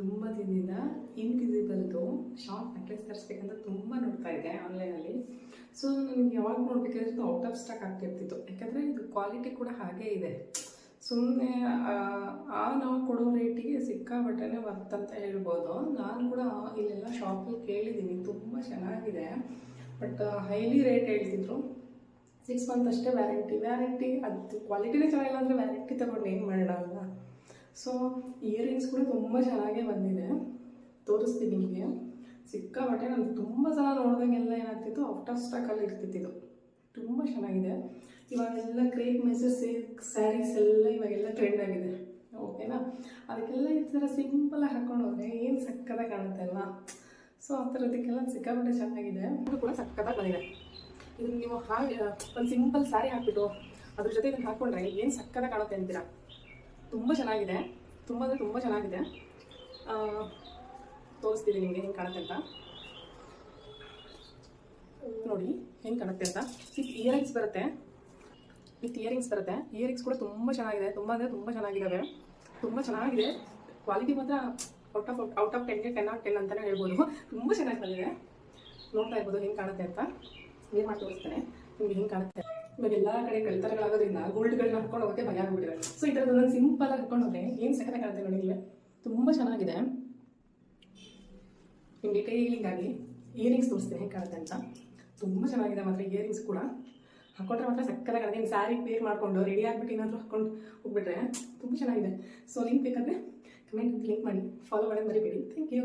ತುಂಬ ದಿನದಿಂದ ಇನ್ವಿಸಿಬಲ್ದು short necklace ತರಿಸ್ಬೇಕಂತ ತುಂಬ ನೋಡ್ತಾ ಇದ್ದೆ ಆನ್ಲೈನಲ್ಲಿ. ಸೊ ನನಗೆ ಯಾವಾಗ ನೋಡ್ಬೇಕಾದ್ರೆ ಔಟ್ ಆಫ್ ಸ್ಟಾಕ್ ಆಗ್ತಿರ್ತಿತ್ತು, ಯಾಕಂದರೆ ಇದು ಕ್ವಾಲಿಟಿ ಕೂಡ ಹಾಗೇ ಇದೆ. ಸುಮ್ಮನೆ ನಾವು ಕೊಡೋ ರೇಟಿಗೆ ಸಿಕ್ಕಾಬಟ್ಟೆನೇ ವರ್ತ್ ಅಂತ ಹೇಳ್ಬೋದು. ನಾನು ಕೂಡ ಇಲ್ಲೆಲ್ಲ ಶಾಪಲ್ಲಿ ಕೇಳಿದ್ದೀನಿ, ತುಂಬ ಚೆನ್ನಾಗಿದೆ, ಬಟ್ ಹೈಲಿ ರೇಟ್ ಹೇಳ್ತಿದ್ರು. 6 ಮಂತ್ ಅಷ್ಟೇ ವ್ಯಾರಂಟಿ ಅದು ಕ್ವಾಲಿಟಿನೇ ಚೆನ್ನಾಗಿಲ್ಲ ಅಂದರೆ ವ್ಯಾರಂಟಿ ತೊಗೊಂಡು ಏನು ಮಾಡೋಣ ಅಲ್ವಾ. ಸೊ ಇಯರಿಂಗ್ಸ್ ಕೂಡ ತುಂಬ ಚೆನ್ನಾಗೇ ಬಂದಿದೆ, ತೋರಿಸ್ತೀನಿ ನಿಮಗೆ. ಸಿಕ್ಕಾಬಟ್ಟೆ ನಾನು ತುಂಬ ಸಲ ನೋಡಿದಾಗೆಲ್ಲ ಏನಾಗ್ತಿತ್ತು, ಔಟ್ ಆಫ್ ಸ್ಟಾಕಲ್ಲಿ ಇರ್ತಿತ್ತು. ತುಂಬ ಚೆನ್ನಾಗಿದೆ. ಇವಾಗೆಲ್ಲ ಕ್ರೇಪ್ ಮೆಸಸ್ ಸ್ಯಾರೀಸ್ ಎಲ್ಲ ಇವಾಗೆಲ್ಲ ಟ್ರೆಂಡ್ ಆಗಿದೆ, ಓಕೆನಾ. ಅದಕ್ಕೆಲ್ಲ ಈ ಥರ ಸಿಂಪಲಾಗಿ ಹಾಕೊಂಡು ಹೋದರೆ ಏನು ಸಕ್ಕತ್ತಾಗಿ ಕಾಣುತ್ತೆ ಅಲ್ವಾ. ಸೊ ಆ ಥರದಕ್ಕೆಲ್ಲ ಸಿಕ್ಕಾಬಟ್ಟೆ ಚೆನ್ನಾಗಿದೆ. ಇದು ಕೂಡ ಸಕ್ಕತ್ತಾಗಿ ಬಂದಿದೆ. ಇದನ್ನು ನೀವು ಒಂದು ಸಿಂಪಲ್ ಸ್ಯಾರಿ ಹಾಕ್ಬಿಟ್ಟು ಅದ್ರ ಜೊತೆ ಇದನ್ನು ಹಾಕ್ಕೊಂಡ್ರೆ ಏನು ಸಕ್ಕತ್ತಾಗಿ ಕಾಣುತ್ತೆ ಅಂತೀರಾ. ತುಂಬ ಚೆನ್ನಾಗಿದೆ, ತುಂಬ ಅಂದರೆ ತುಂಬ ಚೆನ್ನಾಗಿದೆ. ತೋರಿಸ್ತೀನಿ ನಿಮಗೆ ಹೆಂಗೆ ಕಾಣುತ್ತೆ ಅಂತ. ನೋಡಿ ಹೆಂಗೆ ಕಾಣುತ್ತೆ ಅಂತ. ಇಯರಿಂಗ್ಸ್ ಬರುತ್ತೆ, ವಿತ್ ಇಯರಿಂಗ್ಸ್ ಬರುತ್ತೆ. ಇಯರಿಂಗ್ಸ್ ಕೂಡ ತುಂಬ ಚೆನ್ನಾಗಿದೆ, ತುಂಬ ಅಂದರೆ ತುಂಬ ಚೆನ್ನಾಗಿದ್ದಾವೆ, ತುಂಬ ಚೆನ್ನಾಗಿದೆ. ಕ್ವಾಲಿಟಿ ಮಾತ್ರ ಔಟ್ ಆಫ್ 10ಗೆ 10 out 10 ಅಂತಲೇ ಹೇಳ್ಬೋದು. ತುಂಬ ಚೆನ್ನಾಗಿ ಬಂದಿದೆ. ನೋಡ್ತಾ ಇರ್ಬೋದು ಹೆಂಗೆ ಕಾಣುತ್ತೆ ಅಂತ. ಏನು ಮಾಡಿ ತೋರಿಸ್ತೇನೆ ನಿಮಗೆ ಹೆಂಗೆ ಕಾಣುತ್ತೆ. ಇವಾಗ ಎಲ್ಲ ಕಡೆ ಕಳ್ತರಗಳಾಗೋದ್ರಿಂದ ಗೋಲ್ಡ್ಗಳನ್ನ ಹಾಕೊಂಡು ಹೋಗೋಕ್ಕೆ ಭಯ ಆಗ್ಬಿಟ್ಟಿದೆ. ಸೊ ಈ ಥರದ್ದು ನಾನು ಸಿಂಪಲ್ ಆಗಿ ಹಾಕೊಂಡು ಹೋದರೆ ಏನು ಸಕ್ಕತ್ತಾಗಿ ಕಾಣುತ್ತೆ ನೋಡಿ ನೀವೇ. ತುಂಬ ಚೆನ್ನಾಗಿದೆ. ನಿಮ್ಮ ಡಿಟೇಲಿಂಗ್ ಆಗಿ ಇಯರಿಂಗ್ಸ್ ತೋರಿಸ್ತೀನಿ ಹೆಂಗೆ ಕಾಣುತ್ತೆ ಅಂತ. ತುಂಬ ಚೆನ್ನಾಗಿದೆ ಮಾತ್ರ ಇಯರಿಂಗ್ಸ್ ಕೂಡ. ಹಾಕೊಂಡ್ರೆ ಮಾತ್ರ ಸಕ್ಕತ್ತಾಗಿ ಕಾಣುತ್ತೆ. ನಿಮ್ಮ ಸ್ಯಾರಿ ಪೇರ್ ಮಾಡಿಕೊಂಡು ರೆಡಿ ಆಗಿಬಿಟ್ಟು ಏನಾದರೂ ಹಾಕೊಂಡು ಹೋಗ್ಬಿಟ್ರೆ ತುಂಬ ಚೆನ್ನಾಗಿದೆ. ಸೊ ಲಿಂಕ್ ಬೇಕಾದರೆ ಕಮೆಂಟ್ ಲಿಂಕ್ ಮಾಡಿ, ಫಾಲೋ ಮಾಡೋದು ಮರಿಬೇಡಿ. Thank you.